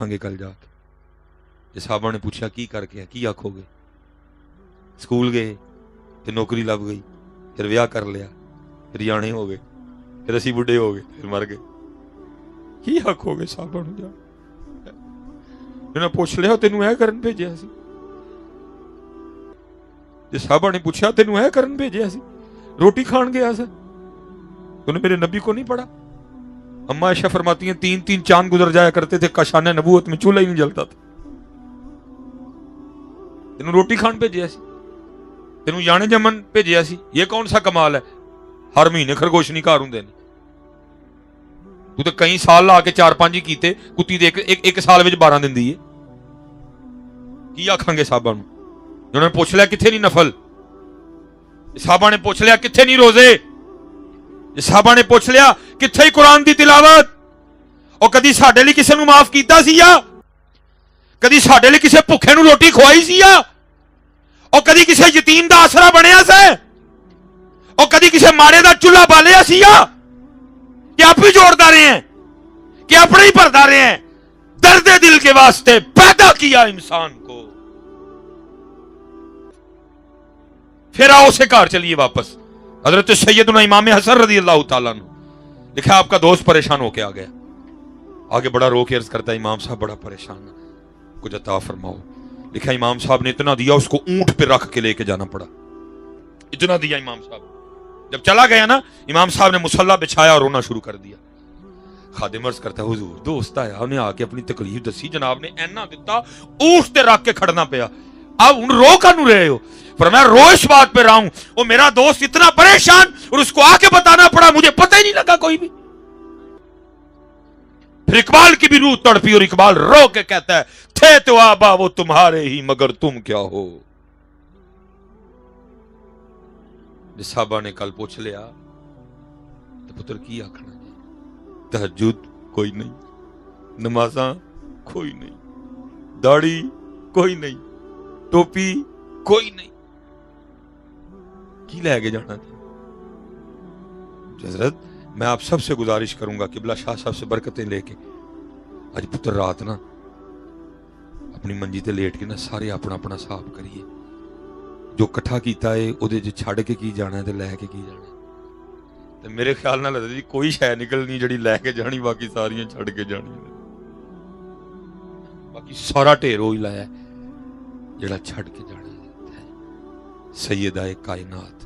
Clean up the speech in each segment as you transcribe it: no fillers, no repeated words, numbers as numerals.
آگے کل جا کے جی صحابہ نے پوچھا کی کر کے کی آکھو گے؟ سکول گئے تو نوکری لب گئی، پھر ویاہ کر لیا، پھر جانے ہو گئے، پھر اسی بڈھے ہو گئے، پھر مر گئے، کی آکھو گے صحابہ نو؟ جا انہاں پوچھ لیا تینوں اے کرن بھیجیا سی؟ جی صحابہ نے پوچھا تینوں اے کرن بھیجیا سی؟ روٹی کھان گیا سا؟ تو نے میرے نبی کو نہیں پڑھا؟ اما عائشہ فرماتی ہیں 3 چاند گزر جایا کرتے تھے، کاشان نبوت میں چولہا ہی نہیں جلتا تھا۔ تینوں روٹی کھان بھیجیا سی؟ تینوں جانے جمن بھیجیا سی؟ یہ کون سا کمال ہے؟ ہر مہینے خرگوش نہیں گھر ہوندے نے، تو تے کئی سال لا کے 4-5 ہی کیتے، کتی دے ایک سال وچ 12 دن دی ہے۔ کی آکھاں گے صحابہ نو؟ انہوں نے پوچھ لیا کتھے نہیں نفل؟ صحابہ نے پوچھ لیا کتھے نہیں روزے؟ صحابہ نے پوچھ لیا کتھے ہی قرآن دی تلاوت؟ اور کدی ساڈے لئی کسے نو معاف کیتا سی یا کدی ساڈے لئی کسے بھوکے نو روٹی کھوائی سی یا اور کدی کسے یتیم دا آسرا بنیا سے اور کدی کسے مارے دا چولہا بالیا سی یا کہ آپ ہی جوڑدا رہے ہیں کہ اپنے ہی بھردا رہے ہیں؟ درد دل کے واسطے پیدا کیا انسان کو۔ پھر آؤ سے گھر چلیے واپس۔ حضرت سیدنا امام حسن رضی اللہ تعالیٰ عنہ لکھا آپ کا دوست پریشان ہو کے آ گیا، آگے بڑا رو کے عرض کرتا ہے امام صاحب بڑا پریشان ہے، کچھ عطا فرماؤ۔ لکھا امام صاحب نے اتنا دیا اس کو اونٹ پہ رکھ کے لے کے جانا پڑا، اتنا دیا امام صاحب۔ جب چلا گیا نا امام صاحب نے مصلی بچھایا اور رونا شروع کر دیا۔ خادم عرض کرتا ہے حضور دوست آیا، انہیں آ کے اپنی تکلیف دسی، جناب نے اینا دیتا اونٹ تے رکھ کے کھڑنا پیا، اب ان رو کا نو رہے ہو؟ فرمایا رو اس بات پہ رہا ہوں وہ میرا دوست اتنا پریشان اور اس کو آ کے بتانا پڑا، مجھے پتہ ہی نہیں لگا کوئی بھی۔ پھر اقبال کی بھی روح تڑپی اور اقبال رو کے کہتا ہے تھے تو آبا وہ تمہارے ہی مگر تم کیا ہو۔ صحابہ نے کل پوچھ لیا تو پتر کی آکھنا جی؟ تہجد کوئی نہیں، نمازاں کوئی نہیں، داڑھی کوئی نہیں، ٹوپی کوئی نہیں، کی لے کے جانا تھا؟ حضرت میں آپ سب سے گزارش کروں گا قبلہ شاہ صاحب سے برکتیں لے کے اج پتر رات نا اپنی منجی تے لیٹ کے نا سارے اپنا اپنا صاف کریے، جو کٹھا کیتا ہے او دے چھڑ کے کی جانا ہے تے لے کے کی جانا ہے۔ تے میرے خیال نال حضرت جی کوئی شے نکلنی جڑی لے کے جانی، باقی ساریاں چھڑ کے جانی، باقی سارا ڈھیر ہوئی لایا جڑا چھڑ کے جانا ہے۔ سیدہ کائنات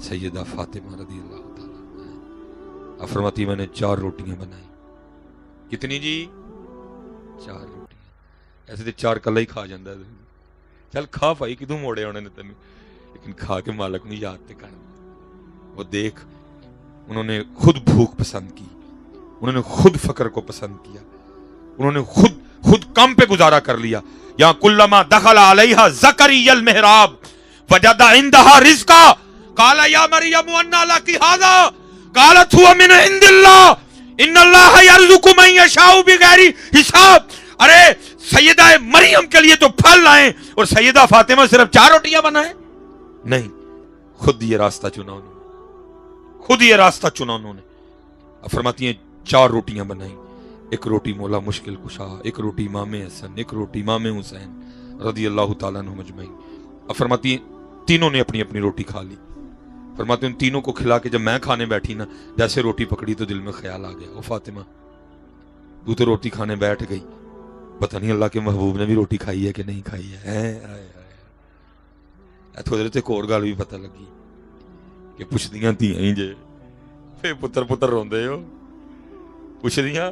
سیدہ فاطمہ رضی اللہ تعالیٰ فرماتی میں نے 4 روٹیاں بنائی۔ کتنی جی؟ 4 روٹیاں۔ ایسے تو 4 کلا ہی کھا جاندہ ہے، چل کھا پائی کدوں موڑے ہونے نے تینوں، لیکن کھا کے مالک نے یاد تے کرنا۔ وہ دیکھ انہوں نے خود بھوک پسند کی، انہوں نے خود فقر کو پسند کیا، انہوں نے خود کم پہ گزارا کر لیا۔ یا کلما دخل علیہا زکریا المحراب وجد عندها رزقا قال یا مریم انا لک ھذا قالت هو من عند اللہ ان اللہ یرزق من یشاء بغیر حساب۔ ارے سیدہ مریم کے لیے تو پھل لائیں اور سیدہ فاطمہ صرف 4 روٹیاں بنائیں؟ نہیں، خود یہ راستہ چنا انہوں نے، خود یہ راستہ چنا انہوں نے۔ فرماتی ہیں 4 روٹیاں بنائیں، ایک روٹی مولا مشکل کشا، ایک روٹی امام حسن، ایک روٹی امام حسین رضی اللہ تعالیٰ عنہ مجمعین۔ اب فرماتی ہیں تینوں نے اپنی اپنی روٹی کھا لی۔ فرماتے ہیں ان تینوں کو کھلا کے جب میں کھانے بیٹھی نا جیسے روٹی پکڑی تو دل میں خیال آ گیا، او فاطمہ تو تو روٹی کھانے بیٹھ گئی، پتہ نہیں اللہ کے محبوب نے بھی روٹی کھائی ہے کہ نہیں کھائی ہے۔ حضرت ایک اور گل بھی پتہ لگی کہ پوچھدیاں تھیاں ہی جے پھر پتر روندے ہو، پوچھدیاں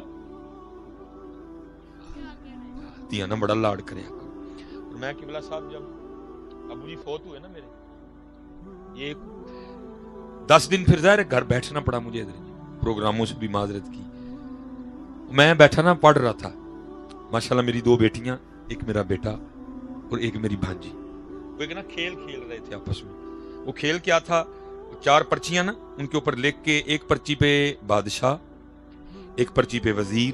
تھیاں نا بڑا لاڈ کریا کرو۔ اور میں قبلہ صاحب جب ابو جی فوت ہوئے نا میرے، یہ 10 دن پھر ظاہر گھر بیٹھنا پڑا مجھے، پروگراموں سے بھی معذرت کی۔ میں بیٹھا نا پڑھ رہا تھا، ماشاءاللہ میری 2 بیٹیاں، ایک میرا بیٹا اور ایک میری بھانجی، وہ ایک نا کھیل رہے تھے آپس میں۔ وہ کھیل کیا تھا؟ 4 پرچیاں نا ان کے اوپر لکھ کے، ایک پرچی پہ بادشاہ، ایک پرچی پہ وزیر،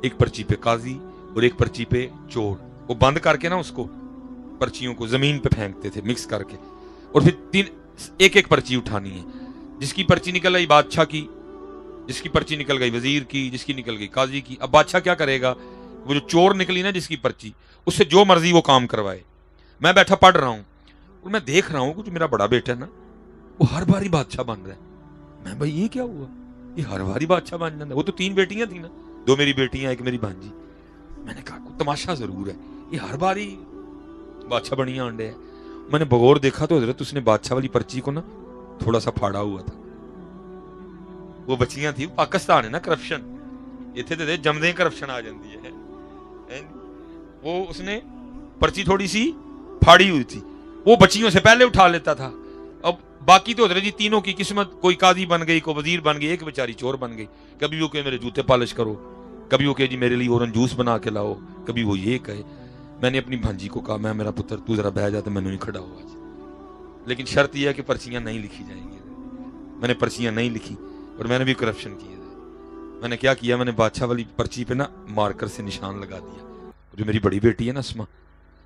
ایک پرچی پہ قاضی اور ایک پرچی پہ چور۔ وہ بند کر کے نا اس کو پرچیوں کو زمین پہ پھینکتے تھے مکس کر کے، اور پھر ایک پرچی اٹھانی ہے، جس کی پرچی نکل گئی بادشاہ کی، جس کی پرچی نکل گئی وزیر کی، جس کی نکل گئی قاضی کی۔ اب بادشاہ کیا کرے گا وہ جو چور نکلی نا جس کی پرچی، اس سے جو مرضی وہ کام کروائے. میں بیٹھا پڑھ رہا ہوں اور میں دیکھ رہا ہوں کہ جو میرا بڑا بیٹا ہے نا وہ ہر باری بادشاہ بن رہا ہے. میں بھائی یہ کیا ہوا، یہ ہر باری بادشاہ بن جاتا ہے. وہ تو 3 بیٹیاں تھیں نا، 2 میری بیٹیاں ایک میری بھانجی. میں نے کہا کوئی تماشا ضرور ہے، یہ ہر باری بادشاہ بنیاں آنڈے ہے. میں نے بغور دیکھا تو حضرت اس نے بادشاہ والی پرچی کو نا تھوڑا سا پھاڑا ہوا تھا. وہ بچیاں تھیں، پاکستان ہے نا کرپشن، اتنے تو جمدے کرپشن آ جاتی ہے. وہ اس نے پرچی تھوڑی سی پھاڑی ہوئی تھی، وہ بچیوں سے پہلے اٹھا لیتا تھا. اب باقی تو حضرت جی تینوں کی قسمت، کوئی قاضی بن گئی، کوئی وزیر بن گئی، ایک بیچاری چور بن گئی. کبھی وہ کہ میرے جوتے پالش کرو، کبھی وہ کہ جی میرے لیے اورنج جوس بنا کے لاؤ، کبھی وہ یہ کہے. میں نے اپنی بھانجی کو کہا میں میرا پتر تو ذرا بہ جا، تو میں نے کھڑا ہوا آج، لیکن شرط یہ ہے کہ پرچیاں نہیں لکھی جائیں گی. میں نے پرچیاں نہیں لکھی اور میں نے بھی کرپشن کی. میں نے کیا کیا، میں نے بادشاہ والی پرچی پہ نا مارکر سے نشان لگا دیا. جو میری بڑی بیٹی ہے نا اسما،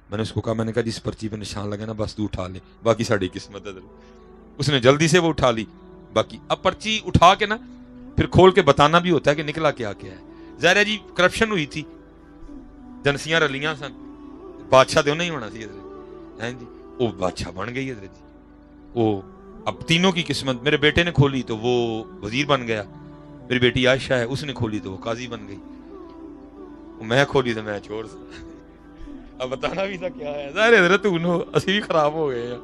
میں نے اس کو کہا، میں نے کہا جس پرچی پہ نشان لگا نا بس تو اٹھا لے، باقی ساڑی قسمت ہے. اس نے جلدی سے وہ اٹھا لی. باقی اب پرچی اٹھا کے نا پھر کھول کے بتانا بھی ہوتا ہے کہ نکلا کیا کیا ہے. ظاہر ہے جی کرپشن ہوئی تھی، جنسیاں رلیاں سن، بادشاہ تو نہیں ہونا سی حضرت جی. وہ بادشاہ بن گئی حضرت جی. وہ اب تینوں کی قسمت، میرے بیٹے نے کھولی تو وہ وزیر بن گیا، میری بیٹی عائشہ ہے اس نے کھولی تو وہ قاضی بن گئی، میں کھولی تو میں چور سا. اب بتانا بھی تھا کیا ہے. ظاہر حضرت انہوں اسی بھی خراب ہو گئے ہیں.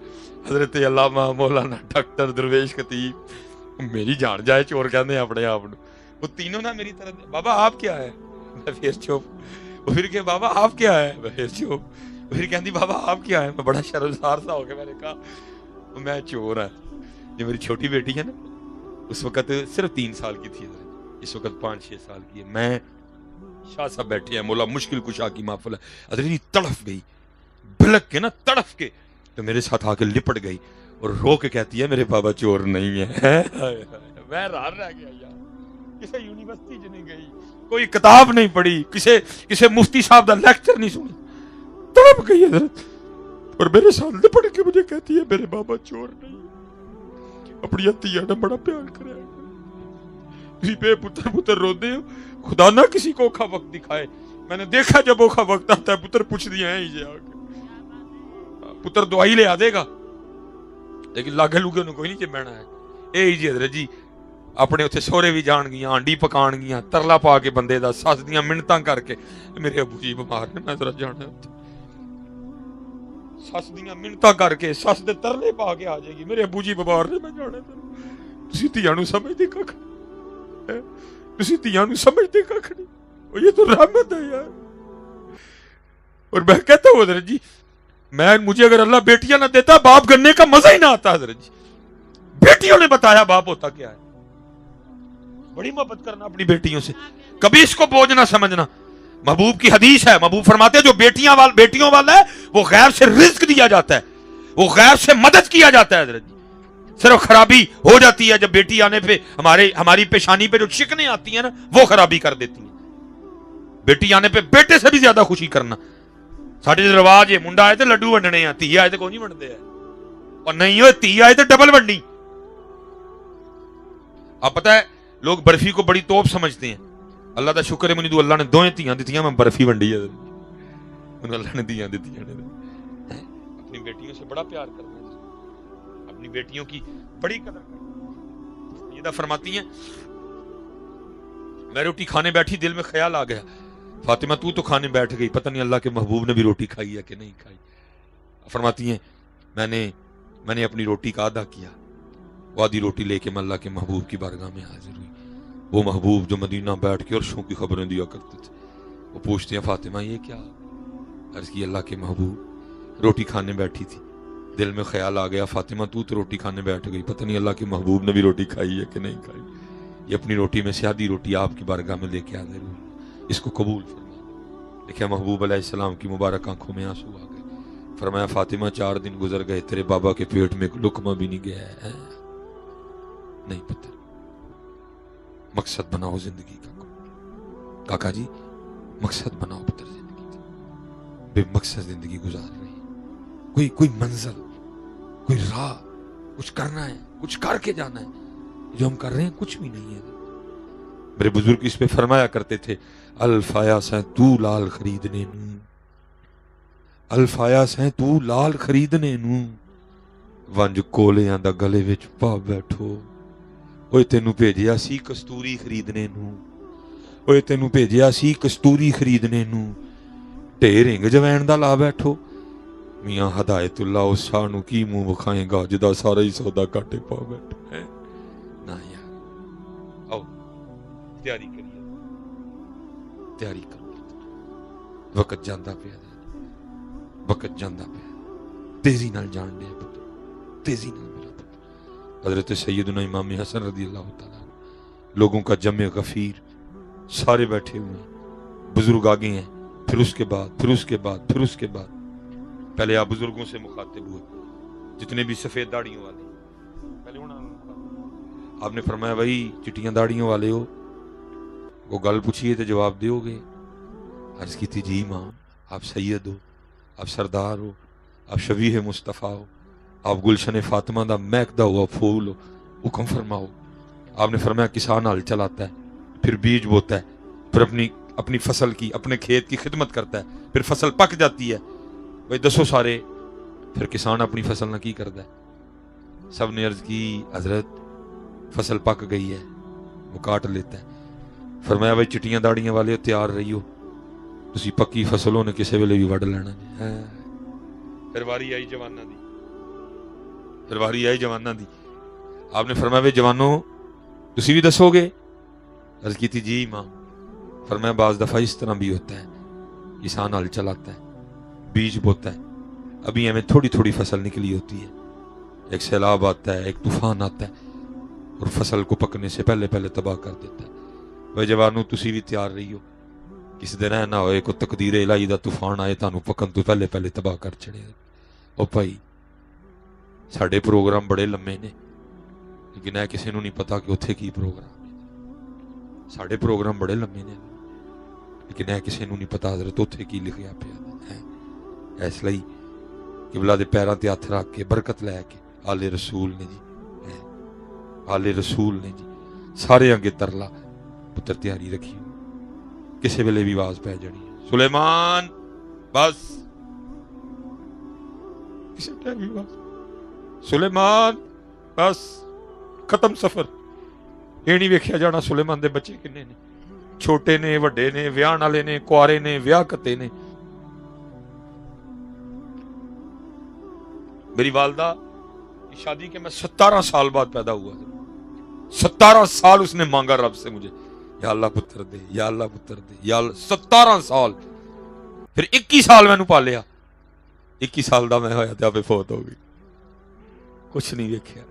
حضرت علامہ مولانا ڈاکٹر درویش خطیب میری جان جائے چور کہتے ہیں اپنے آپ. وہ تینوں نا میری طرح بابا آپ کیا ہے، میں پھر چپ. وہ پھر کہ بابا آپ کیا ہے، میں پھر چپ. پھر کہتی بابا آپ کیا ہے. میں بڑا شرمسار سا ہو کے میں نے کہا میں چور ہے. جو میری چھوٹی بیٹی ہے نا اس وقت صرف 3 سال کی تھی، اس وقت 5-6 سال کی ہے. میں شاہ صاحب بیٹھے ہیں، مولا مشکل کشا کی محفل ہے. حضرت تڑف گئی، بھلک کے نا تڑف کے تو میرے ساتھ آ کے لپٹ گئی اور رو کے کہتی ہے میرے بابا چور نہیں ہے. میں حیران رہ گیا یار، کسی یونیورسٹی چ نہیں گئی، کوئی کتاب نہیں پڑھی، کسی مفتی صاحب کا لیکچر نہیں سنی، تڑپ گئی حضرت اور میرے ساتھ لپٹ کے مجھے کہتی ہے میرے بابا چور نہیں. اپنی عطیہ نے بڑا پیار کرا، کسی پہ پتر پتر رو دے، خدا نہ کسی کو اوکھا وقت دکھائے. میں نے دیکھا جب اوکھا وقت آتا ہے پتر پوچھ دیا ہے ہی آ کے پتر دعائی لے آ دے گا، لیکن لاگے لوگے انہوں کوئی نہیں چمنا ہے. اے جی حضرت جی اپنے اتنے سورے بھی جان گیا، ہانڈی پکان گیا، ترلا پا کے بندے دا سس دیاں منتاں کر کے میرے ابو جی بیمار نے میں ذرا جانا سس دیاں منتاں کر کے سس دے ترلے پا کے آ جائے گی میرے ابو جی بیمار نے میں جانا. تسی تیاں نوں سمجھدے ککھ نہیں، تسی تیاں نوں سمجھدے ککھ نہیں، اور یہ تو رحمت ہے یار. اور میں کہتا ہوں حضرت جی مجھے اگر اللہ بیٹیاں نہ دیتا باپ گننے کا مزہ ہی نہ آتا. حضرت جی بیٹیوں نے بتایا باپ ہوتا کیا ہے. بڑی محبت کرنا اپنی بیٹیوں سے، کبھی اس کو بوجھ نہ سمجھنا. محبوب کی حدیث ہے، محبوب فرماتے ہیں جو بیٹیوں والا ہے وہ غیر سے رزق دیا جاتا ہے، وہ غیر سے مدد کیا جاتا ہے. حضرت جی صرف خرابی ہو جاتی ہے جب بیٹی آنے پہ ہماری پیشانی پہ جو شکنیں آتی ہیں نا وہ خرابی کر دیتی ہیں. بیٹی آنے پہ بیٹے سے بھی زیادہ خوشی کرنا. ساڈے رواج ہے منڈا آئے تو لڈو ونڈنے ہیں، تھی آئے تو کوئی نہیں ونڈتے ہیں، اور نہیں ہوئے تھی آئے تو ڈبل ونڈی. آپ پتہ ہے لوگ برفی کو بڑی توپ سمجھتے ہیں. اللہ کا شکر ہے مجھے اللہ نے 2 تیاں دیتیاں، میں برفی ونڈی ہے اللہ نے دیاں دیتیاں. اپنی بیٹیوں سے بڑا پیار کرنا، اپنی بیٹیوں کی بڑی قدر کرنا. یہ فرماتی ہیں میں روٹی کھانے بیٹھی دل میں خیال آ گیا فاطمہ تو کھانے بیٹھ گئی، پتہ نہیں اللہ کے محبوب نے بھی روٹی کھائی ہے کہ نہیں کھائی. فرماتی ہیں میں نے اپنی روٹی کا آدھا کیا، وہ آدھی روٹی لے کے میں اللہ کے محبوب کی بارگاہ میں حاضر ہوئی. وہ محبوب جو مدینہ بیٹھ کے عرشوں کی خبریں دیا کرتے تھے، وہ پوچھتے ہیں فاطمہ یہ کیا؟ عرض کی اللہ کے محبوب روٹی کھانے بیٹھی تھی، دل میں خیال آ گیا فاطمہ تو روٹی کھانے بیٹھ گئی، پتہ نہیں اللہ کے محبوب نے بھی روٹی کھائی ہے کہ نہیں کھائی. یہ اپنی روٹی میں سے آدھی روٹی آپ کی بارگاہ میں لے کے حاضر ہوئی، اس کو قبول فرما. دیکھیں محبوب علیہ السلام کی مبارک آنکھوں میں آنسو آ گئے. فرمایا فاطمہ 4 دن گزر گئے تیرے بابا کے پیٹ میں ایک لقمہ بھی نہیں گیا ہے. نہیں پتہ مقصد بناؤ زندگی کا. کاکا جی مقصد بناؤ پتر زندگی کا. بے مقصد زندگی گزار رہے ہیں، کوئی منزل، کوئی راہ، کچھ کرنا ہے، کچھ کر کے جانا ہے. جو ہم کر رہے ہیں کچھ بھی نہیں ہے. میرے بزرگ اس پہ فرمایا کرتے تھے الفایا سیں تو لال خریدنے نوں، الفایا سیں تو لال خریدنے نوں، ونج کولیاں دا گلے وچ پا بیٹھو، اوے تینوں بھیجیا سی کستوری خریدنے نوں، اوے تینوں بھیجیا سی کستوری خریدنے نوں، ٹے رنگ جوین دا لا بیٹھو۔ میاں ہدایت اللہ اس شاہ نو کی منہ بکھائیں گا جدا سارا ہی سودا کاٹے پا بیٹھا ہے نا یار۔ آؤ تیاری کریے، تیاری کرو، وقت جاندا پیا، وقت جاندا پیا، تیزی نال جان دے پتر، تیزی نال میرا پتر۔ حضرت سیدنا امام حسن رضی اللہ تعالیٰ، لوگوں کا جمع غفیر، سارے بیٹھے ہوئے ہیں، بزرگ آگے ہیں، پھر اس کے بعد پھر اس کے بعد پھر اس کے بعد پہلے آپ بزرگوں سے مخاطب ہوئے، جتنے بھی سفید داڑیوں والے، پہلے آپ نے فرمایا بھائی چٹیاں داڑیوں والے ہو، وہ گل پوچھیے تو جواب دیو گے۔ عرض کی تھی جی امام، آپ سید ہو، آپ سردار ہو، آپ شبیہ مصطفیٰ ہو، آپ گلشن فاطمہ دا مہکدا ہوا پھول ہو، حکم فرماؤ۔ آپ نے فرمایا کسان ہل چلاتا ہے، پھر بیج بوتا ہے، پھر اپنی فصل کی، اپنے کھیت کی خدمت کرتا ہے، پھر فصل پک جاتی ہے، بھائی دسو سارے پھر کسان اپنی فصل نہ کی کرتا ہے؟ سب نے عرض کی حضرت فصل پک گئی ہے، وہ کاٹ لیتا ہے۔ فرمایا بھائی چٹیاں داڑیاں والے تیار رہی ہو، تسی پکی فصلوں نے کسے ویلے بھی وڈ لینا ہے۔ پھر واری آئی جواناں دی، پھر واری آئی جواناں دی۔ آپ نے فرمایا بھائی جوانوں تسی بھی دسو گے؟ عرض کی تھی جی ماں۔ فرمایا بعض دفعہ اس طرح بھی ہوتا ہے، کسان ہل چلاتا ہے، بیج بوتا ہے، ابھی ہمیں تھوڑی تھوڑی فصل نکلی ہوتی ہے، ایک سیلاب آتا ہے، ایک طوفان آتا ہے اور فصل کو پکنے سے پہلے پہلے تباہ کر دیتا ہے۔ بھائی جوانوں تسی بھی تیار رہی ہو، کس دن نہ ہوئے کو تقدیر الہی دا طوفان آئے تانوں پکن تو پہلے پہلے تباہ کر چڑے۔ او بھائی ساڈے پروگرام بڑے لمے نے، لیکن اے کسی نوں نہیں پتا کہ اتھے کی پروگرام ہے۔ ساڈے پروگرام بڑے لمے نے، لیکن اے کسی نوں نہیں پتا حضرت اتھے کی لکھیا پیا ہے۔ اس لئی قبلہ دے پیراں تے ہاتھ رکھ کے برکت لے کے آل رسول نے جی، آل رسول نے جی، سارے انگے ترلا پتر تیاری رکھی، کسے ویلے بھی آواز پہ جانی ہے سلیمان بس، کسے ٹائم بھی آواز سلیمان بس، ختم سفر۔ یہ نہیں ویکھیا جانا سلیمان دے بچے کنے نے، چھوٹے نے وڈے نے، ویاہن والے نے کوارے نے ویاہ کتے نے۔ میری والدہ کی شادی کے میں 17 سال بعد پیدا ہوا، 17 سال اس نے مانگا رب سے مجھے، یا اللہ پتر دے، یا اللہ پتر دے، یا اللہ۔ 17 سال، پھر 21 سال میں نو پالیا، 21 سال دا میں ہویا تے آپ فوت ہو گئی۔ کچھ نہیں دیکھا،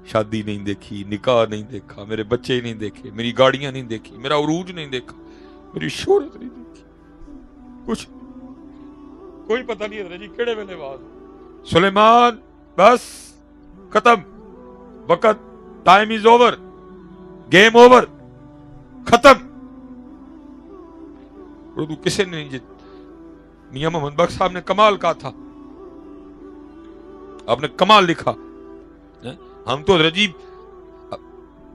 شادی نہیں دیکھی، نکاح نہیں دیکھا، میرے بچے نہیں دیکھے، میری گاڑیاں نہیں دیکھی، میرا عروج نہیں دیکھا، میری شہرت نہیں دیکھی، کچھ کوئی پتہ نہیں حضرت جی کیڑے ویلے آواز سلیمان بس، ختم، وقت، time is over, game over, ختم۔ اردو کسی نے نہیں جیت۔ میاں محمد بخش صاحب نے کمال کہا تھا، آپ نے کمال لکھا۔ ہم تو حضرت جی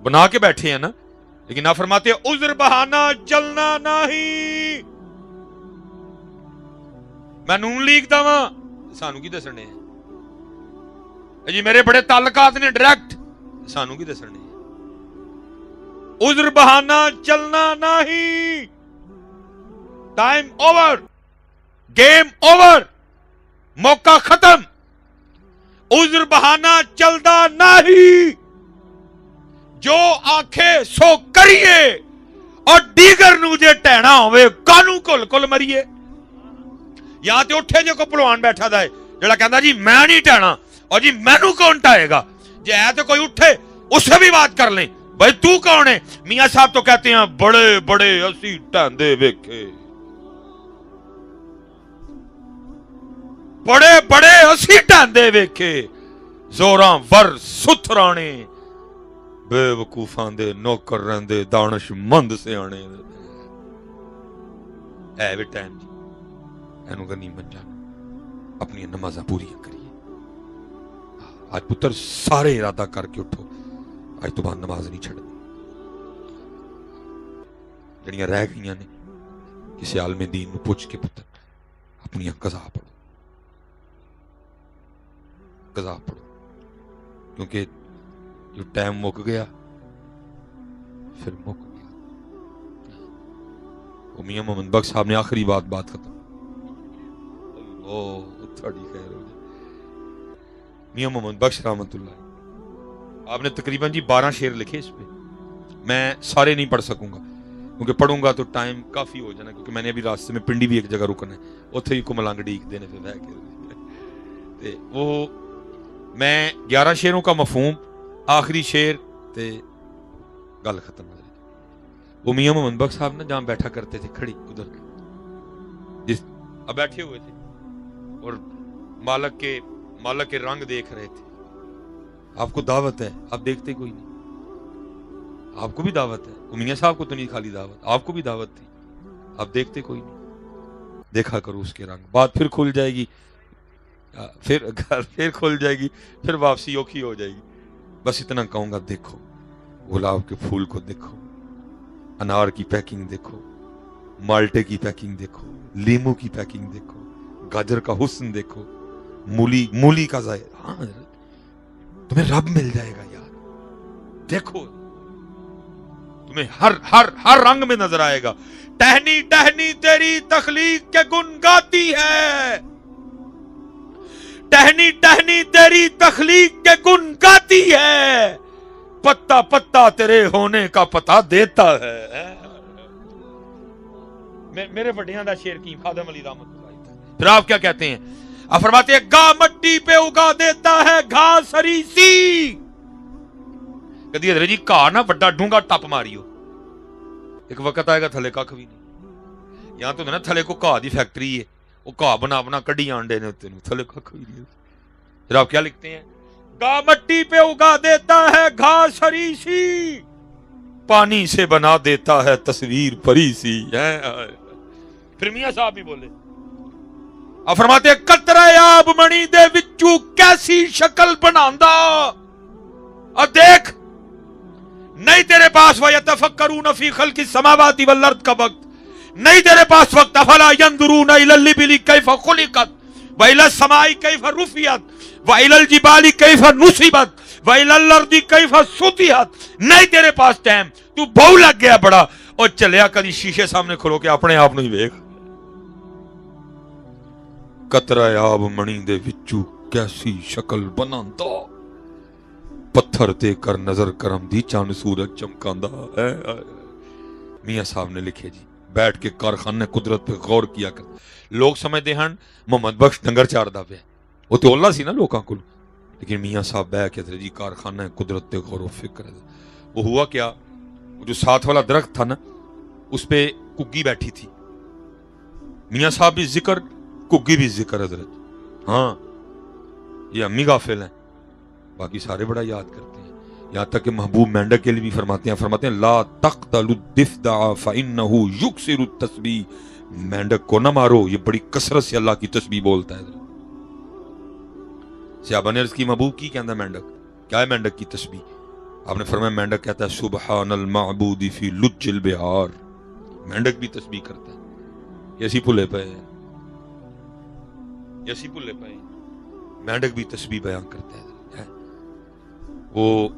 بنا کے بیٹھے ہیں نا، لیکن آپ فرماتے ہیں عذر بہانہ چلنا نہیں۔ میں نون لیگ دا واں، سانو کی دسنے ہیں جی، میرے بڑے تعلقات نے ڈائریکٹ، سانو کی دسنے ہیں۔ عذر بہانہ چلنا نہیں، ٹائم اوور، گیم اوور، موقع ختم۔ عذر بہانہ چلدا نہیں، جو آکھے سو کریے، اور دیگر نو جے ٹہنا ہوئے کانو کل کل مریے۔ یا تے اٹھے جو کو پلوان بیٹھا دا ہے جڑا کہندا جی میں نہیں ٹہنا، اور جی مینوں کون ٹائے گا؟ جے ہے تو کوئی اٹھے اس سے بھی بات کر لیں، بھائی تو کون ہے؟ میاں صاحب تو کہتے ہیں بڑے بڑے اسی ٹہندے ویکھے، بڑے بڑے اسی ٹہندے ویکھے، زوراں ور ستھرانے، بے وقوفاں دے نوکر رہندے دانش مند سیانے۔ اے وی ٹائم جی، اینو غنیمت جانا، اپنی نمازاں پوریاں کریے۔ آج پتر سارے ارادہ کر کے اٹھو، آج تو بعد نماز نہیں چھڑنی، جڑیاں رہ گئی نے کسی عالم دین نو پوچھ کے پتر اپنی قضا پڑھو، قضا پڑھو، کیونکہ جو ٹائم مک گیا پھر مک گیا۔ وہ میاں محمد بخش صاحب نے آخری بات ختم، تھوڑی خیر ہو جائے۔ میاں محمد بخش رحمت اللہ، آپ نے تقریباً 12 شعر لکھے اس پہ، میں سارے نہیں پڑھ سکوں گا کیونکہ پڑھوں گا تو ٹائم کافی ہو جانا، کیونکہ میں نے ابھی راستے میں پنڈی بھی ایک جگہ رکنا ہے، اتنے ہی کو ملنگ ڈیک دینے پہ بہ کے وہ میں 11 شعروں کا مفہوم، آخری شعر تے گل ختم ہو جائے۔ وہ میاں محمد بخش صاحب نا جہاں بیٹھا کرتے تھے کھڑی ادھر جس اب بیٹھے ہوئے تھے اور مالک کے رنگ دیکھ رہے تھے۔ آپ کو دعوت ہے، آپ دیکھتے کوئی نہیں، آپ کو بھی دعوت ہے، میاں صاحب کو تو نہیں خالی دعوت، آپ کو بھی دعوت تھی، آپ دیکھتے کوئی نہیں۔ دیکھا کرو اس کے رنگ، بات پھر کھل جائے گی، پھر کھل جائے گی، پھر واپسی اوکھی ہو جائے گی۔ بس اتنا کہوں گا، دیکھو گلاب کے پھول کو، دیکھو انار کی پیکنگ، دیکھو مالٹے کی پیکنگ، دیکھو لیمو کی پیکنگ، دیکھو گاجر کا حسن، دیکھو مولی کا ظاہر، ہاں تمہیں رب مل جائے گا یار، دیکھو تمہیں ہر رنگ میں نظر آئے گا۔ ٹہنی ٹہنی تیری تخلیق کے گن گاتی ہے، ٹہنی ٹہنی تیری تخلیق کے گن گاتی ہے، پتا پتا تیرے ہونے کا پتا دیتا ہے۔ میرے بڑیاں دا شعر کی خادم علی رحمت اللہ۔ پھر آپ کیا کہتے ہیں؟ آپ فرماتے ہیں گاہ مٹی پہ اگا دیتا ہے گھاس ہری سی، کدی حضرت جی گاہ نہ بڑا ڈونگا ٹپ ماریو، ایک وقت آئے گا تھلے کھ بھی نہیں، یہاں تو نا تھلے کو گاہ دی فیکٹری ہے، وہ گاہ بنا کڈی آنڈے نے تھلے کھ بھی نہیں۔ پھر آپ کیا لکھتے ہیں؟ گاہ مٹی پہ اگا دیتا ہے گھاس ہری سی، پانی سے بنا دیتا ہے تصویر پری سی۔ پھر میاں صاحب بھی بولے، آپ فرماتے ہیں قطرہ آب منی دے وچوں کیسی شکل بناندا، اور دیکھ نہیں تیرے پاس وَيَتَفَكَّرُونَ فِي خَلْقِ السَّمَاوَاتِ وَالْأَرْضِ کا وقت، نہیں تیرے پاس وقت، افلا ينظرون الى الابل كيف خلقت والى السماء كيف رفعت والى الجبال كيف نصبت والى الارض كيف سطحت، نہیں تیرے پاس ٹائم، تو بہو لگ گیا بڑا، اور چلیا کدی شیشے سامنے کھلو کے اپنے آپ نوں ہی ویکھ۔ قطرہ آب منی دے وچوں کیسی شکل بناندا، پتھر تے کر نظر کرم دی چاند سورج چمکاندا ہے۔ میاں صاحب نے لکھے جی، بیٹھ کے کارخانے قدرت پہ غور کیا کر۔ لوگ سمجھتے ہیں محمد بخش ڈنگر چاردا پیا، وہ تو اللہ سی نا لوکاں کول، لیکن میاں صاحب بیٹھ کے جی کارخانہ قدرت پہ غور و فکر۔ وہ ہوا کیا، وہ جو ساتھ والا درخت تھا نا اس پہ کگی بیٹھی تھی، میاں صاحب بھی ذکر، کگی بھی ذکر حضرت۔ ہاں یہ امی غافل ہیں، باقی سارے بڑا یاد کرتے ہیں، یہاں تک کہ محبوب مینڈک کے لیے بھی فرماتے ہیں لا تقتل الضفدع فانه یکسر التسبیح، مینڈک کو نہ مارو، یہ بڑی کثرت سے اللہ کی تسبیح بولتا ہے۔ صحابہ نے عرض کی محبوب کی کہندا مینڈک کیا ہے؟ مینڈک کی تسبیح آپ نے فرمایا، مینڈک کہتا ہے سبحان المعبود فی لج البحار، مینڈک بھی تسبیح کرتا ہے۔ ایسی بھولے پے ہیں، ایسی بھولے پے ہیں، مینڈک بھی تسبیح بیان کرتا ہے۔ وہ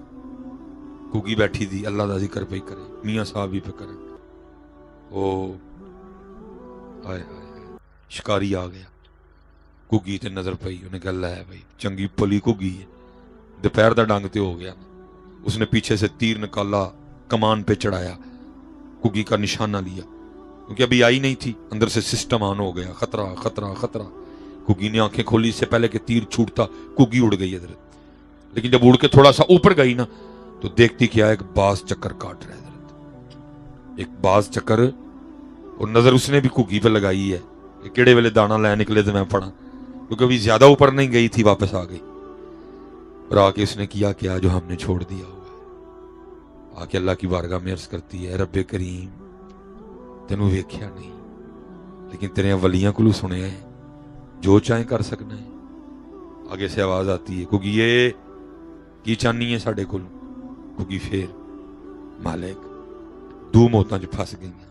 کگی بیٹھی تھی، اللہ دا ذکر پہ کرے، میاں صاحب بھی پہ کرے، وہ آئے شکاری آ گیا، کگی تے نظر پئی، انہیں کہا اللہ ہے بھائی چنگی پلی کگی ہے، دوپہر دا ڈنگ تے ہو گیا، اس نے پیچھے سے تیر نکالا، کمان پہ چڑھایا، کگی کا نشانہ لیا، کیونکہ ابھی آئی نہیں تھی، اندر سے سسٹم آن ہو گیا، خطرہ خطرہ خطرہ۔ کگی نے آنکھیں کھولی، اس سے پہلے کہ تیر چھوٹتا کگی اڑ گئی حضرت، لیکن جب اڑ کے تھوڑا سا اوپر گئی نا تو دیکھتی کیا ایک باز چکر کاٹ رہا ہے حضرت، ایک باز چکر، اور نظر اس نے بھی کگی پہ لگائی ہے کہ کیڑے ویلے دانا لے نکلے تو میں پڑا، کیونکہ ابھی زیادہ اوپر نہیں گئی تھی، واپس آ گئی، اور آ کے اس نے کیا کیا جو ہم نے چھوڑ دیا ہوا ہے، آ کے اللہ کی بارگاہ میں عرض کرتی ہے رب کریم تینوں ویکھیا نہیں، لیکن تیرے ولیاں کو سنے ہیں، جو چاہیں کر سکنا ہے۔ آگے سے آواز آتی ہے کیونکہ یہ کی چانی ہے ساڈے کول، کیونکہ پھر مالک دو موتاں جو پھس گئی ہیں،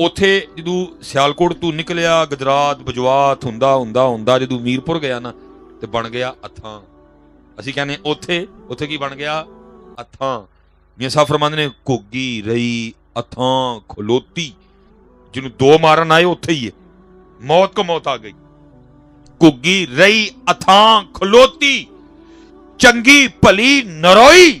ਉੱਥੇ ਜਦੋਂ ਸਿਆਲਕੋਟ ਤੋਂ ਨਿਕਲਿਆ ਗੁਜਰਾਤ ਬਜਵਾਤ ਹੁੰਦਾ ਹੁੰਦਾ ਹੁੰਦਾ ਜਦੋਂ ਮੀਰਪੁਰ ਗਿਆ ਨਾ ਤੇ ਬਣ ਗਿਆ ਅਥਾਂ। ਅਸੀਂ ਕਹਿੰਦੇ ਉੱਥੇ ਉੱਥੇ ਕੀ ਬਣ ਗਿਆ? ਅਥਾਂ। ਮੀਆਂ ਸਾਹਿਬ ਫਰਮਾਉਂਦੇ ਨੇ ਘੁੱਗੀ ਰਹੀ ਅਥਾਂ ਖਲੋਤੀ, ਜਿਹਨੂੰ ਦੋ ਮਾਰਨ ਆਏ ਉੱਥੇ ਹੀ ਹੈ, ਮੌਤ ਕੋ ਮੌਤ ਆ ਗਈ। ਘੁੱਗੀ ਰਹੀ ਅਥਾਂ ਖਲੋਤੀ, ਚੰਗੀ ਭਲੀ ਨਰੋਈ,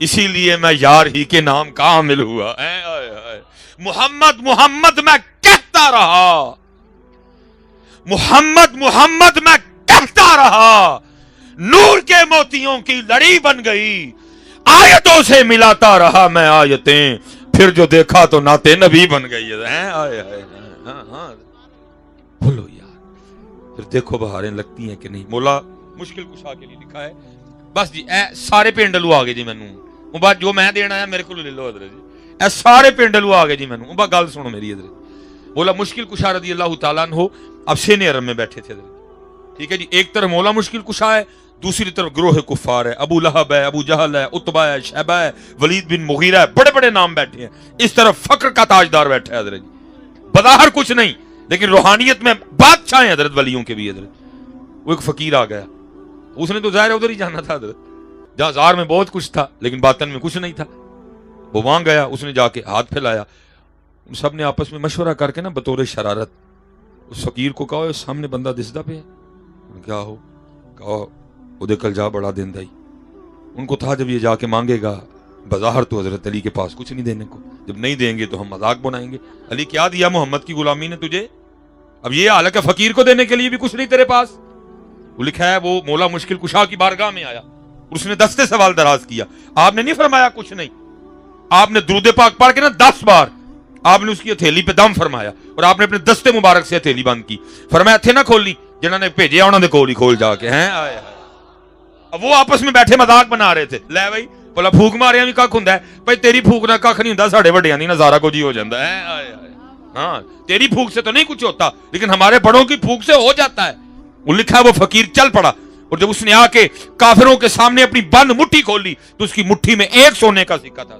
اسی لیے میں یار ہی کے نام کا حامل ہوا. محمد محمد میں کہتا رہا, محمد محمد میں کہتا رہا, نور کے موتیوں کی لڑی بن گئی, آیتوں سے ملاتا رہا میں آیتیں, پھر جو دیکھا تو ناتے نبی بن گئی. بولو یار, پھر دیکھو بہاریں لگتی ہیں کہ نہیں. مولا مشکل کشا کے لیے لکھا ہے بس جی اے سارے پینڈلو آ گئے جی مینوں, وہ بات جو میں دینا ہے میرے کو لے لو حضرت جی, اے سارے پینڈلو آ گئے جی مینوں. وہ گل سنو میری حضرت. مولا مشکل کشا رضی اللہ تعالیٰ عنہ اب سین عرب میں بیٹھے تھے حضرت, ٹھیک ہے جی. ایک طرف مولا مشکل کشا ہے, دوسری طرف گروہ کفار ہے, ابو لہب ہے, ابو جہل ہے, عتبہ ہے, شیبہ ہے, ولید بن مغیرہ ہے, بڑے بڑے نام بیٹھے ہیں. اس طرف فقر کا تاجدار بیٹھا ہے حضرت جی, بظاہر کچھ نہیں لیکن روحانیت میں بادشاہ ہیں حضرت, ولیوں کے بھی حضرت. وہ ایک فقیر آ گیا, اس نے تو ظاہر ادھر ہی جانا تھا حضرت, جہاں زار میں بہت کچھ تھا لیکن باطن میں کچھ نہیں تھا. وہ وہاں گیا, اس نے جا کے ہاتھ پھیلایا, سب نے آپس میں مشورہ کر کے نا بطور شرارت اس فقیر کو کہا سامنے بندہ دسدا پہ کیا ہو, کہا وہ کل جا بڑا دن دائی. ان کو تھا جب یہ جا کے مانگے گا بظاہر تو حضرت علی کے پاس کچھ نہیں دینے کو, جب نہیں دیں گے تو ہم مذاق بنائیں گے. علی کیا دیا محمد کی غلامی نے تجھے, اب یہ حال ہے کہ فقیر کو دینے کے لیے بھی کچھ نہیں تیرے پاس. وہ لکھا ہے وہ مولا مشکل کشا کی بارگاہ میں آیا, اس نے دستے سوال دراز کیا. آپ نے نہیں فرمایا کچھ نہیں, آپ نے درود پاک پڑھ کے نا 10 بار آپ نے اس کی ہتھیلی پہ دم فرمایا اور آپ نے اپنے دستے مبارک سے ہتھیلی بند کی. فرمایا تھے نہ کھولنی, جنہوں نے بھیجیا انہوں نے کول ہی کھول جا کے ہیں. اب وہ آپس میں بیٹھے مذاق بنا رہے تھے, لے بھائی بولا پھوک ماریا بھی کھ ہوندا ہے, بھائی تیری پھوک نہ کھ نہیں ہوندا, ساڈے وڈیاں دی نظارہ کو جی ہو جاندا ہے. ہاں تیری پھوک سے تو نہیں کچھ ہوتا لیکن ہمارے بڑوں کی پھوک سے ہو جاتا ہے. وہ لکھا ہے وہ فقیر چل پڑا اور جب اس نے آ کے کافروں کے سامنے اپنی بند مٹھی کھولی تو اس کی مٹھی میں 1 سونے کا سکہ تھا.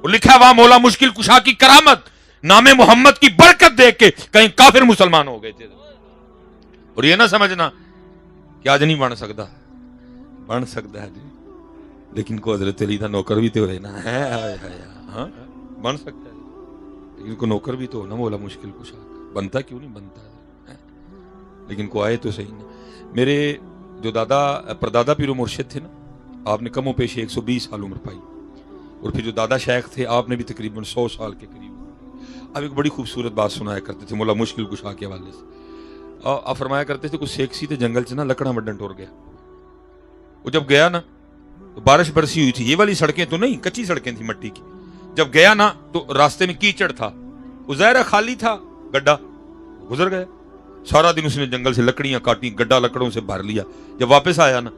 وہ لکھا ہے وہاں مولا مشکل کشا کی کرامت, نام محمد کی برکت دیکھ کے کہیں کافر مسلمان ہو گئے تھے. اور یہ نہ سمجھنا کہ آج نہیں بن سکتا ہے جی, لیکن کو حضرت علی دا نوکر بھی تو ہوئے نا, ہاں بن سکتا ہے لیکن کو نوکر بھی تو ہو نا مولا مشکل کشا. بنتا کیوں نہیں بنتا ہے, لیکن کو آئے تو صحیح نا. میرے جو دادا پردادا پیر و مرشد تھے نا, آپ نے کم و پیش 120 سال عمر پائی, اور پھر جو دادا شیخ تھے آپ نے بھی تقریباً 100 سال کے قریب. اب ایک بڑی خوبصورت بات سنایا کرتے تھے مولا مشکل کشا کے حوالے سے. آپ فرمایا کرتے تھے کچھ سیکسی تھے جنگل سے نا لکڑا مڈن ٹور گیا. وہ جب گیا نا تو بارش برسی ہوئی تھی, یہ والی سڑکیں تو نہیں, کچی سڑکیں تھیں مٹی کی. جب گیا نا تو راستے میں کیچڑ تھا, وہ ظاہر خالی تھا گڈھا, گزر گیا. سارا دن اس نے جنگل سے لکڑیاں کاٹی, گڈھا لکڑوں سے بھر لیا. جب واپس آیا نا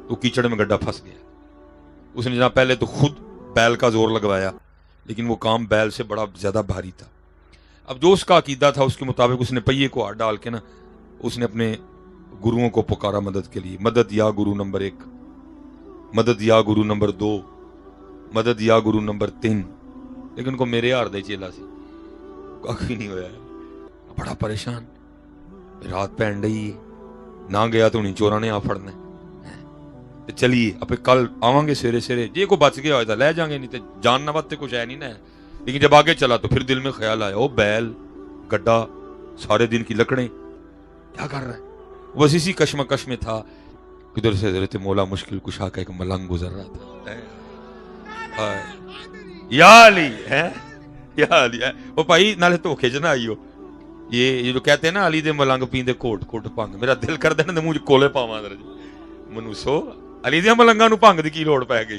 تو کیچڑ میں گڈھا پھنس گیا. اس نے جناب پہلے تو خود بیل کا زور لگوایا لیکن وہ کام بیل سے بڑا زیادہ بھاری تھا. اب جو اس کا عقیدہ تھا اس کے مطابق اس نے پہیے کو ہاتھ ڈال کے نا اس نے اپنے گروؤں کو پکارا مدد کے لیے. مدد یا گرو نمبر 1, مدد یا گرو نمبر 2, مدد یا گرو نمبر 3, لیکن کو میرے ہار دے چیلا سی کافی نہیں ہویا ہے. بڑا پریشان, رات پہن رہی ہے, نہ گیا تو نہیں چوراں نے آ پھڑنا. چلیے اب کل آواں گے سویرے سویرے, جی کو بچ گیا ہوئے لے جائیں گے, نہیں تو جان نہ بات کچھ ہے نہیں نا. لیکن جب آگے چلا تو پھر دل میں خیال آیا وہ بیل گڈھا سارے دن کی لکڑیں کیا کر رہا ہے. بس اسی کشمکش میں تھا, ادھر سے حضرت مولا مشکل کشا کا ایک ملنگ گزر رہا تھا. یا علی ہے, یا علی ہے. وہ بھائی نالے دھوکھے چ نہ آئی ہو, یہ جو کہتے ہیں نا علی دے ملنگ پیندے کوٹ کوٹ پنگ, میرا دل کردا ہے نا منہ کولے پاواں منوسو. علی دے ملنگاں نو بھنگ دی کی لوڑ پے گئی.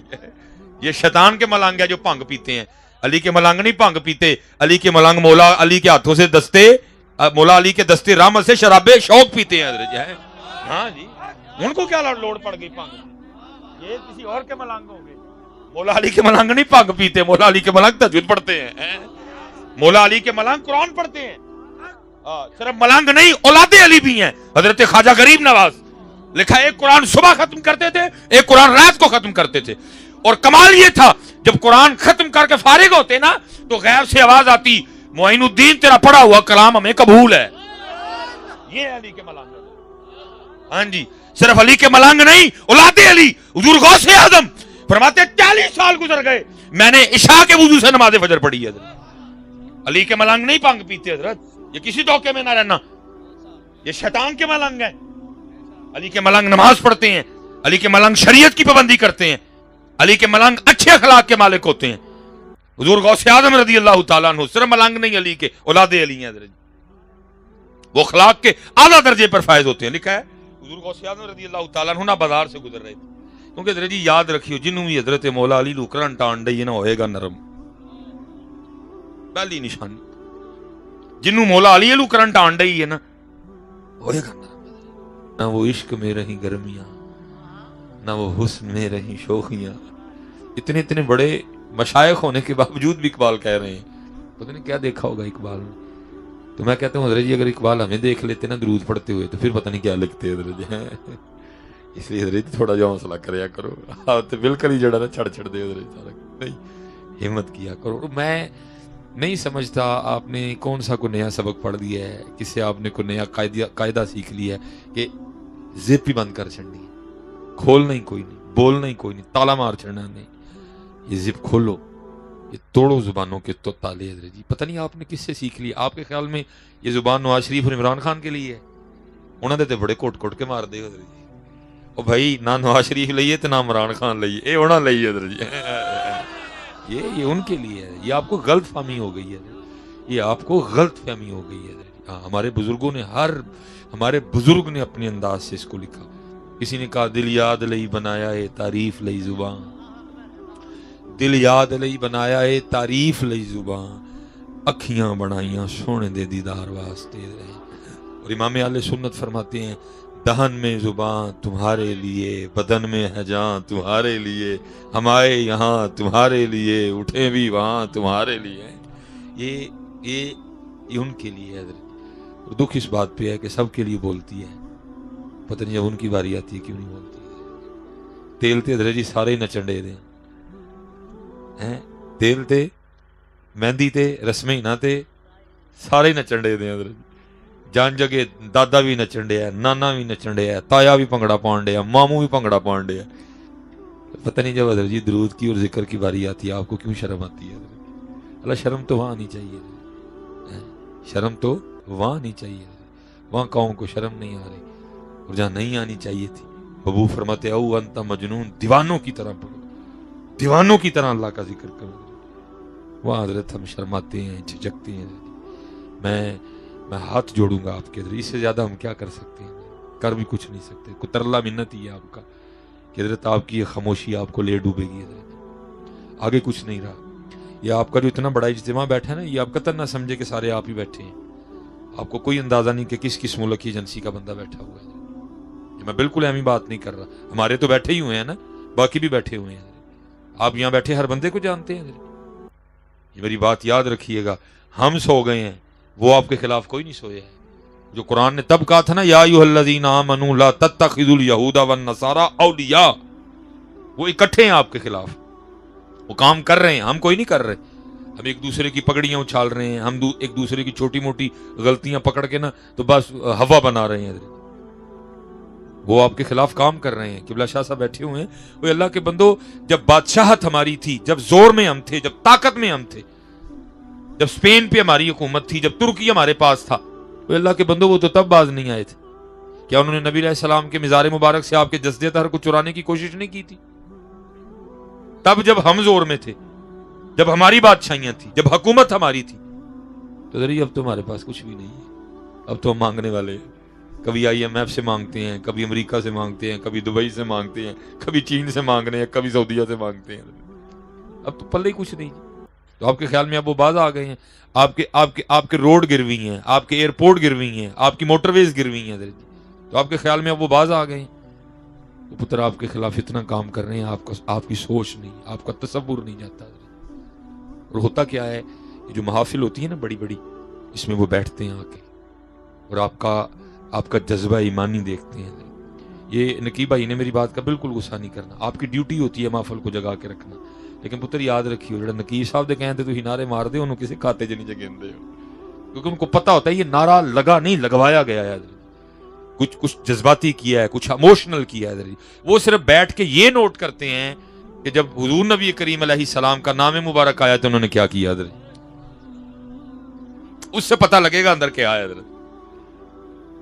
یہ شیطان کے ملنگ ہے جو بھنگ پیتے ہیں, علی کے ملنگ نہیں بھنگ پیتے. علی کے ملنگ مولا علی کے ہاتھوں سے دستے, مولا علی کے دستے رحمت سے شراب شوق پیتے ہیں حضرت جی. ہاں جی, ان کو کیا لوڑ پڑ گئی بھنگ, یہ کسی اور کے ملنگ ہوں گے. مولا علی کے ملنگ نہیں بھنگ پیتے, مولا علی کے ملنگ تہجد پڑھتے ہیں. مولا علی کے ملنگ قرآن پڑھتے ہیں. صرف ملنگ نہیں اولاد علی بھی ہیں. حضرت خواجہ غریب نواز لکھا ایک قرآن صبح ختم کرتے تھے, ایک قرآن رات کو ختم کرتے تھے. اور کمال یہ تھا جب قرآن ختم کر کے فارغ ہوتے نا تو غیب سے آواز آتی, معین الدین تیرا پڑھا ہوا کلام ہمیں قبول ہے. یہ علی کے ملنگ. ہاں جی, صرف علی کے ملنگ نہیں اولاد علی. حضور غوث اعظم فرماتے 40 سال گزر گئے میں نے عشاء کے وضو سے نماز فجر پڑھی ہے. علی کے ملنگ نہیں بھنگ پیتے حضرت, یہ کسی دھوکے میں نہ رہنا, یہ شیطان کے ملنگ ہیں. علی کے ملنگ نماز پڑھتے ہیں, علی کے ملنگ شریعت کی پابندی کرتے ہیں. علی کے ملنگ اچھے اخلاق کے مالک ہوتے ہیں. حضور غوث اعظم رضی اللہ تعالیٰ عنہ صرف ملنگ نہیں علی کے، اولاد علی ہیں، وہ اخلاق کے اعلیٰ درجے پر فائز ہوتے ہیں. لکھا ہے حضور غوث اعظم رضی اللہ تعالیٰ عنہ نہ بازار سے گزر رہے تھے، کیونکہ حضرت جی یاد رکھیو جنوں بھی حضرت مولا علی لوکرن ٹان ڈئی نہ ہوئے گا نرم. پہلی نشانی جنوں مولا علی لوکرن ٹان ڈئی ہے نا ہوئے گا نرم. نہ وہ عشق میں رہی گرمیاں، نہ وہ حسن میں رہی شوخیاں. اتنے اتنے بڑے مشائخ ہونے کے باوجود بھی اقبال کہہ رہے ہیں. پتہ نہیں کیا دیکھا ہوگا اقبال نے. تو میں کہتا ہوں حضرت جی اگر اقبال ہمیں دیکھ لیتے نا درود پڑھتے ہوئے تو پھر پتہ نہیں کیا لگتے حضرت جی. اس لیے حضرت تھوڑا جا حوصلہ کریا کرو. تو بالکل ہی جڑا نا چھڑ دے حضرت، نہیں ہمت کیا کرو. میں نہیں سمجھتا آپ نے کون سا کو نیا سبق پڑھ دیا ہے، کس سے آپ نے کوئی نیا قاعدہ سیکھ لیا ہے کہ زپ ہی بند کر چڑنی ہے، کھولنا ہی کوئی نہیں، بولنا ہی کوئی نہیں، تالا مار چڑھنا نہیں. یہ زپ کھولو، یہ توڑو زبانوں کے تو تالے. حضرت جی پتہ نہیں آپ نے کس سے سیکھ لی. آپ کے خیال میں یہ زبان نواز شریف اور عمران خان کے لیے ہے؟ انہوں نے تو بڑے کوٹ کوٹ کے مار دے حضرت جی. او بھائی نہ نواز شریف لئیے تو نہ عمران خان لئیے، اے انہوں لئیے حضرت جی. یہ ان کے لیے ہے. یہ آپ کو غلط فہمی ہو گئی ہے، یہ آپ کو غلط فہمی ہو گئی ہے. ہاں ہمارے بزرگوں نے ہمارے بزرگ نے اپنے انداز سے اس کو لکھا. کسی نے کہا دل یاد لئی بنایا ہے تعریف لئی زبان، دل یاد لئی بنایا ہے تعریف لئی زبان، اکھیاں بنائیاں سونے دے دیدار واسطے رہے. اور امام اہل سنت فرماتے ہیں دہن میں زبان تمہارے لیے، بدن میں ہے جان تمہارے لیے، ہم آئے یہاں تمہارے لیے، اٹھے بھی وہاں تمہارے لیے. یہ ان کے لیے ہے. اور دکھ اس بات پہ ہے کہ سب کے لیے بولتی ہے، پتہ نہیں جب ان کی باری آتی ہے کیوں نہیں بولتی ہے. تیل تے حضرت جی سارے ہی نچنڈے دیں، تیل تے مہندی تے رسمیں نہ تے سارے ہی نچنڈے دیں حضرت جی. جان جگہ دادا بھی نچن ڈیا، نانا بھی نچن ڈیا، تایا بھی پنگڑا پان ڈیا، ماموں بھی پنگڑا پان ڈیا. پتہ نہیں جب حضرت جی درود کی اور ذکر کی باری آتی ہے آپ کو کیوں شرم آتی ہے. اللہ شرم تو وہاں آنی چاہیے، شرم تو وہاں آنی چاہیے. وہاں قوم کو شرم نہیں آ رہی، اور جہاں نہیں آنی چاہیے تھی ببو فرماتے او انت مجنون، دیوانوں کی طرح پڑھو، دیوانوں کی طرح اللہ کا ذکر کرو. وہاں حضرت ہم شرماتے ہیں، جھجکتے ہیں. میں ہاتھ جوڑوں گا آپ کے حضرت، اس سے زیادہ ہم کیا کر سکتے ہیں؟ کر بھی کچھ نہیں سکتے. کوئی ترلا منت ہی ہے آپ کا کہ حضرت آپ کی یہ خاموشی آپ کو لے ڈوبے گی حضرت، آگے کچھ نہیں رہا. یہ آپ کا جو اتنا بڑا اجتماع بیٹھا ہے نا، یہ آپ قطعاً نہ سمجھے کہ سارے آپ ہی بیٹھے ہیں. آپ کو کوئی اندازہ نہیں کہ کس کس ملک کی ایجنسی کا بندہ بیٹھا ہوا ہے. میں بالکل اہمی بات نہیں کر رہا، ہمارے تو بیٹھے ہی ہوئے ہیں نا، باقی بھی بیٹھے ہوئے ہیں. آپ یہاں بیٹھے ہر بندے کو جانتے ہیں. یہ میری بات یاد رکھیے گا، ہم سو گئے ہیں، وہ آپ کے خلاف کوئی نہیں سویا ہے. جو قرآن نے تب کہا تھا نا یا ایھا الذین آمنوا لا تتخذوا اليہود والنصارى اولیاء، وہ اکٹھے ہیں آپ کے خلاف، وہ کام کر رہے ہیں، ہم کوئی نہیں کر رہے. ہم ایک دوسرے کی پگڑیاں اچھال رہے ہیں، ہم ایک دوسرے کی چھوٹی موٹی غلطیاں پکڑ کے نا تو بس ہوا بنا رہے ہیں. وہ آپ کے خلاف کام کر رہے ہیں. قبلہ شاہ صاحب بیٹھے ہوئے ہیں. وہ اللہ کے بندو، جب بادشاہت ہماری تھی، جب زور میں ہم تھے، جب طاقت میں ہم تھے، جب اسپین پہ ہماری حکومت تھی، جب ترکی ہمارے پاس تھا، وہ اللہ کے بندو وہ تو تب باز نہیں آئے تھے. کیا انہوں نے نبی علیہ السلام کے مزار مبارک سے آپ کے جسد طاہر کو چرانے کی کوشش نہیں کی تھی؟ تب جب ہم زور میں تھے، جب ہماری بادشاہیاں تھی، جب حکومت ہماری تھی. تو ذریعہ اب تو ہمارے پاس کچھ بھی نہیں ہے. اب تو ہم مانگنے والے ہیں. کبھی IMF سے مانگتے ہیں، کبھی امریکہ سے مانگتے ہیں، کبھی دبئی سے مانگتے ہیں، کبھی چین سے مانگ رہے ہیں، کبھی سعودیہ سے مانگتے ہیں. اب تو پلے ہی کچھ نہیں. تو آپ کے خیال میں اب وہ باز آ گئے ہیں؟ آپ کے روڈ گروی ہیں، آپ کے ایئرپورٹ گروی ہیں، آپ کی موٹر ویز گروی ہیں. تو آپ کے خیال میں اب وہ باز آ گئے ہیں؟ تو پتر آپ کے خلاف اتنا کام کر رہے ہیں، آپ کی سوچ نہیں، آپ کا تصور نہیں جاتا. اور ہوتا کیا ہے، یہ جو محافل ہوتی ہے نا بڑی بڑی، اس میں وہ بیٹھتے ہیں آ کے اور آپ کا جذبہ ایمانی دیکھتے ہیں. یہ نقیب بھائی نے میری بات کا بالکل غصہ نہیں کرنا، آپ کی ڈیوٹی ہوتی ہے محفل کو جگا کے رکھنا. لیکن پتر یاد رکھیو، جڑا نقیب صاحب دے کہندے تسی نعرے مار دے، انہوں کسی کھاتے چ نہیں جگیندے ہو، کیونکہ ان کو پتہ ہوتا ہے یہ نعرہ لگا نہیں، لگوایا گیا ہے. کچھ جذباتی کیا ہے، کچھ ایموشنل کیا ہے. وہ صرف بیٹھ کے یہ نوٹ کرتے ہیں کہ جب حضور نبی کریم علیہ السلام کا نام مبارک آیا تو انہوں نے کیا کیا. اس سے پتہ لگے گا اندر کیا ہے.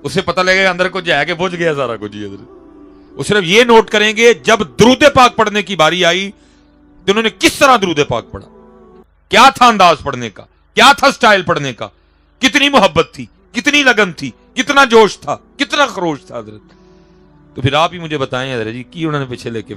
اس سے پتہ لگے گا اندر کو جا کے بجھ گیا سارا کچھ. وہ صرف یہ نوٹ کریں گے جب درود پاک پڑھنے کی باری آئی کہ انہوں نے کس طرح درود پاک پڑھا، کیا تھا انداز پڑھنے کا، کیا تھا سٹائل پڑھنے کا، کتنی محبت تھی، کتنی لگن تھی، کتنا جوش تھا، کتنا خروش تھا حضرت. تو پھر آپ ہی مجھے بتائیں حضرت جی کی انہوں نے پیچھے لے کے